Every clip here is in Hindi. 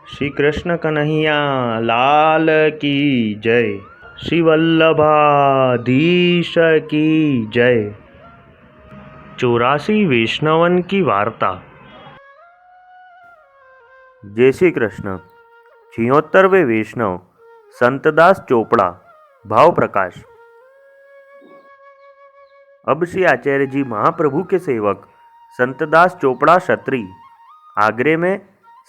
श्री कृष्ण कन्हैया लाल की जय। श्री वल्लभाधीश की जय। 84 वैष्णवन की वार्ता। जय श्री कृष्ण। 76वें वैष्णव संतदास चोपड़ा। भाव प्रकाश। अब श्री आचार्य जी महाप्रभु के सेवक संतदास चोपड़ा क्षत्रिय आगरे में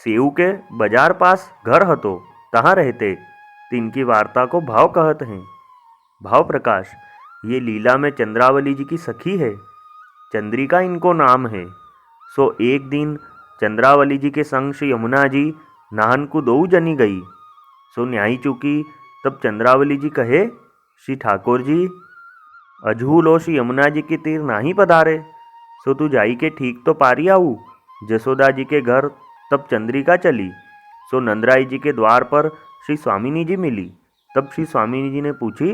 सेऊ के बाजार पास घर हतो तहाँ रहते। तिनकी वार्ता को भाव कहत हैं। भाव प्रकाश। ये लीला में चंद्रावली जी की सखी है। चंद्रिका इनको नाम है। सो एक दिन चंद्रावली जी के संग श्री यमुना जी नाहन को दो जनी गई। सो न्याई चुकी। तब चंद्रावली जी कहे, श्री ठाकुर जी अजहू लो श्री यमुना जी के तीर नाही पधारे। सो तू जाई के ठीक तो पारी आऊ। जसोदा जी के घर तब चंद्रिका चली। सो नंदराई जी के द्वार पर श्री स्वामिनी जी मिली। तब श्री स्वामिनी जी ने पूछी,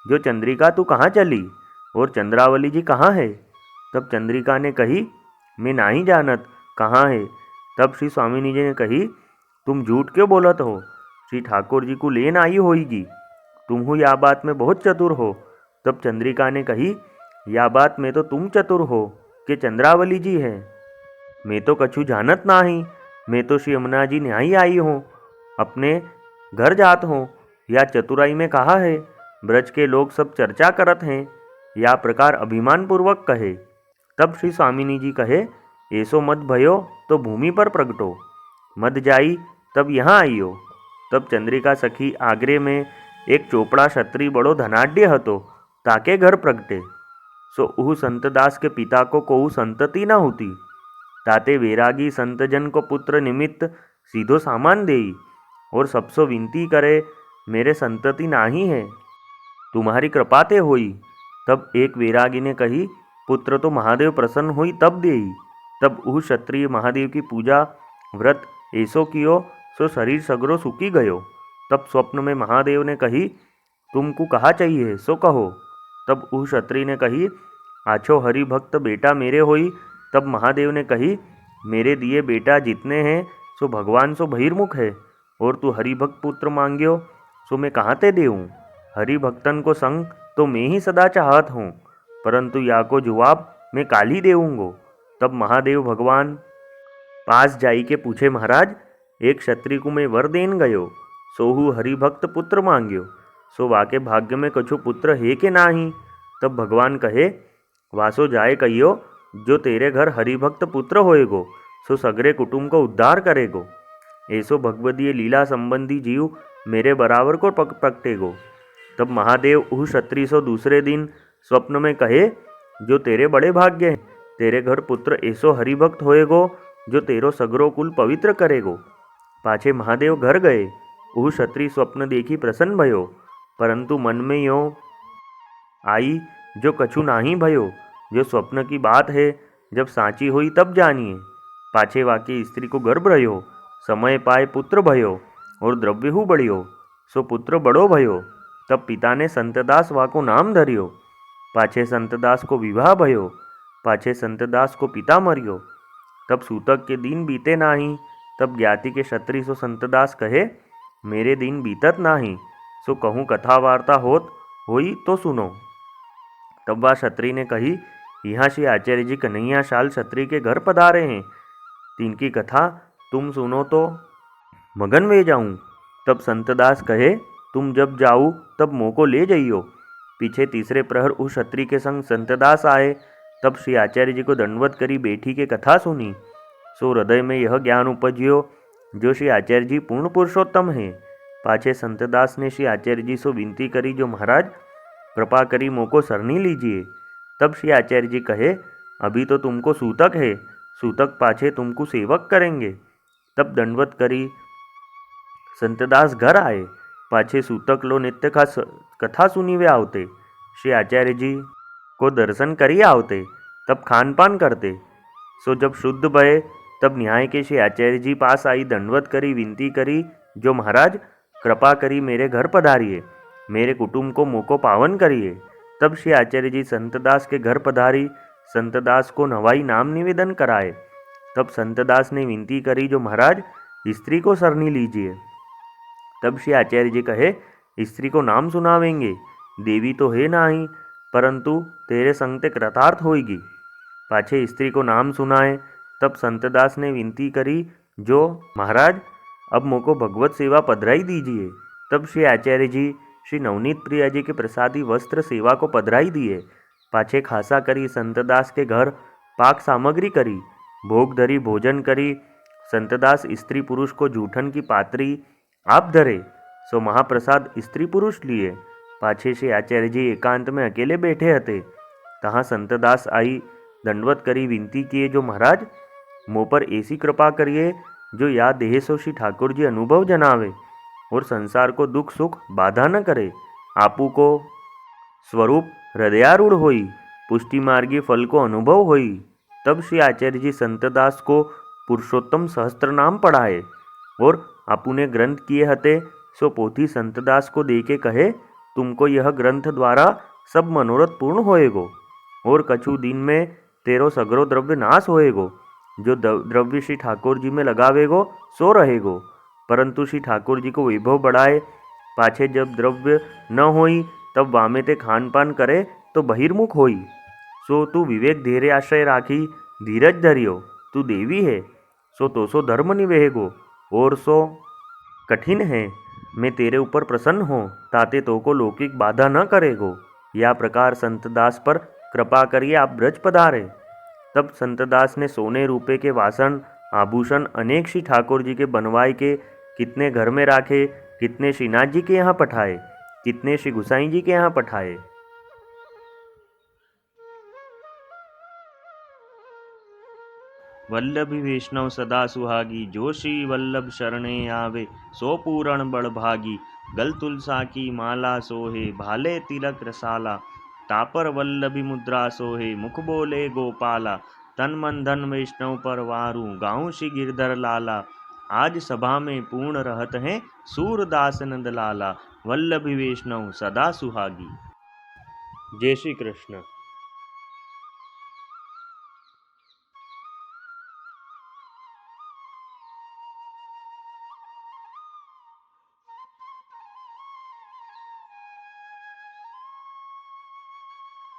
जो चंद्रिका तू कहाँ चली और चंद्रावली जी कहाँ है। तब चंद्रिका ने कही, मैं नहीं जानत कहाँ है। तब श्री स्वामिनी जी ने कही, तुम झूठ क्यों बोलत हो। श्री ठाकुर जी को लेन आई होगी। तुम हो या बात में बहुत चतुर हो। तब चंद्रिका ने कही, या बात में तो तुम चतुर हो कि चंद्रावली जी है। मैं तो कछु जानत नाही। मैं तो श्री यमुना जी न्याई आई हूँ, अपने घर जात हूँ। या चतुराई में कहा है। ब्रज के लोग सब चर्चा करत हैं। या प्रकार अभिमान पूर्वक कहे। तब श्री स्वामिनी जी कहे, ऐसो मत भयो तो भूमि पर प्रगटो। मत जाई तब यहाँ आइयो। तब चंद्रिका सखी आगरे में एक चोपड़ा क्षत्रिय बड़ो धनाढ्य हतो ताके घर प्रगटे। सो उह संतदास के पिता को कोऊ संतति न होती। ताते वैरागी संतजन को पुत्र निमित्त सीधो सामान देई और सबसो विनती करे, मेरे संतति नाही है, तुम्हारी कृपाते होई। तब एक वैरागी ने कही, पुत्र तो महादेव प्रसन्न हुई तब देई। तब उह क्षत्रिय महादेव की पूजा व्रत ऐसो कियो सो शरीर सगरो सूखी गयो। तब स्वप्न में महादेव ने कही, तुमको कहा चाहिए सो कहो। तब उह क्षत्रिय ने कही, आछो हरि भक्त बेटा मेरे होई। तब महादेव ने कही, मेरे दिए बेटा जितने हैं सो भगवान सो बहिर्मुख है और तू हरिभक्त पुत्र मांग्यो सो मैं कहाँ ते देऊँ। हरिभक्तन को संग तो मैं ही सदा चाहत हूँ, परंतु या को जवाब मैं काल ही देऊँगो। तब महादेव भगवान पास जाई के पूछे, महाराज एक क्षत्रिय को मैं वर देन गयो, सोहु हरिभक्त पुत्र मांग्यो, सो वाके भाग्य में कछु पुत्र है के नाही। तब भगवान कहे, वासो जाए कहियो, जो तेरे घर हरिभक्त पुत्र होएगो सो सगरे कुटुंब को उद्धार करेगो। ऐसो भगवदीय लीला संबंधी जीव मेरे बराबर को प्रगटेगो। तब महादेव उह क्षत्रिय सो दूसरे दिन स्वप्न में कहे, जो तेरे बड़े भाग्य हैं, तेरे घर पुत्र ऐसो हरिभक्त होएगो जो तेरो सगरो कुल पवित्र करेगो। पाछे महादेव घर गए। उह क्षत्रिय स्वप्न देखी प्रसन्न भयो, परंतु मन में यो आई, जो कछु नाही भयो। जो स्वप्न की बात है, जब सांची हुई तब जानिए। पाछे वाकी स्त्री को गर्भ रह्यो, समय पाए पुत्र भयो और द्रव्य हु बढ़ियो, सो पुत्र बड़ो भयो। तब पिता ने संतदास वाको नाम धरियो। पाछे संतदास को विवाह भयो। पाछे संतदास को पिता मरियो। तब सूतक के दिन बीते नाही। तब ज्ञाति के क्षत्रिय सो संतदास कहे, मेरे दिन बीतत नाही, सो कहूँ कथा वार्ता होत होई तो सुनो। तब वह क्षत्रिय ने कही, यहाँ श्री आचार्य जी कन्हैया शाल क्षत्रिय के घर पधारे हैं, तिनकी कथा तुम सुनो तो मगन वे जाऊँ। तब संतदास कहे, तुम जब जाऊ तब मोको ले जाइयो। पीछे तीसरे प्रहर उस क्षत्रिय के संग संतदास आए। तब श्री आचार्य जी को दंडवत करी बैठी के कथा सुनी। सो हृदय में यह ज्ञान उपजियो, जो श्री आचार्य जी पूर्ण पुरुषोत्तम है। पाछे संतदास ने श्री आचार्य जी से विनती करी, जो महाराज कृपा करी मोको सरनी लीजिए। तब श्री आचार्य जी कहे, अभी तो तुमको सूतक है, सूतक पाछे तुमको सेवक करेंगे। तब दंडवत करी संतदास घर आए। पाछे सूतक लो नित्य का कथा सुनी वे आवते। श्री आचार्य जी को दर्शन करी आवते। तब खान पान करते। सो जब शुद्ध भये तब न्याय के श्री आचार्य जी पास आई, दंडवत करी, विनती करी, जो महाराज कृपा करी मेरे घर पधारिए, मेरे कुटुंब को मोको पावन करिए। तब श्री आचार्य जी संतदास के घर पधारी, संतदास को नवाई नाम निवेदन कराए। तब संतदास ने विनती करी, जो महाराज स्त्री को सरनी लीजिए। तब श्री आचार्य जी कहे, स्त्री को नाम सुनावेंगे, देवी तो है नाही, परंतु तेरे संग ते कृतार्थ होगी। पाछे स्त्री को नाम सुनाए। तब संतदास ने विनती करी, जो महाराज अब मोको भगवत सेवा पधराई दीजिए। तब श्री आचार्य जी श्री नवनीत प्रिया जी के प्रसादी वस्त्र सेवा को पधराई दिए। पाछे खासा करी संतदास के घर पाक सामग्री करी, भोग धरी भोजन करी। संतदास स्त्री पुरुष को जूठन की पात्री आप धरे, सो महाप्रसाद स्त्री पुरुष लिए। पाछे श्री आचार्य जी एकांत में अकेले बैठे हते। तहाँ संतदास आई, दंडवत करी विनती किए, जो महाराज मुँह पर ऐसी कृपा करिए, जो या देह सो श्री ठाकुर जी अनुभव जनावे और संसार को दुख सुख बाधा न करे। आपू को स्वरूप हृदयारूढ़ होई, पुष्टि मार्गी फल को अनुभव होई। तब श्री आचार्य जी संतदास को पुरुषोत्तम सहस्त्र नाम पढ़ाए और आपू ने ग्रंथ किए हते, सो पोथी संतदास को दे के कहे, तुमको यह ग्रंथ द्वारा सब मनोरथ पूर्ण होएगो और कछु दिन में तेरो सगरो द्रव्य नाश होएगो। जो द्रव्य श्री ठाकुर जी में लगावेगो सो रहेगो, परंतु श्री ठाकुर जी को वैभव बढ़ाए। पाछे जब द्रव्य न होई, तब वामे ते खान पान करे तो बहिर्मुख होई। सो तू विवेक धैर्य आश्रय राखी धीरज धरियो, तू देवी है, सो धर्म निवेहेगो और सो कठिन है। मैं तेरे ऊपर प्रसन्न हो, ताते तो को लौकिक बाधा न करेगो। या प्रकार संतदास पर कृपा करिए आप ब्रज पधारे। तब संतदास ने सोने रुपये के वासन आभूषण अनेक श्री ठाकुर जी के बनवाए के कितने घर में राखे, कितने श्रीनाथ जी के यहाँ पठाए, कितने श्री गुसाई जी के यहाँ पठाए। वल्लभी वैष्णव सदा सुहागी, जो श्री वल्लभ शरणे आवे, सो पूरण बड़भागी। गल तुलसा की माला सोहे, भाले तिलक रसाला, तापर वल्लभी मुद्रा सोहे, मुख बोले गोपाला। तन मन धन वैष्णव पर वारू, गाऊं श्री गिरधर लाला। आज सभा में पूर्ण रहत हैं, सूरदास नंद लाला। वल्लभी वैष्णव सदा सुहागी। जय श्री कृष्ण।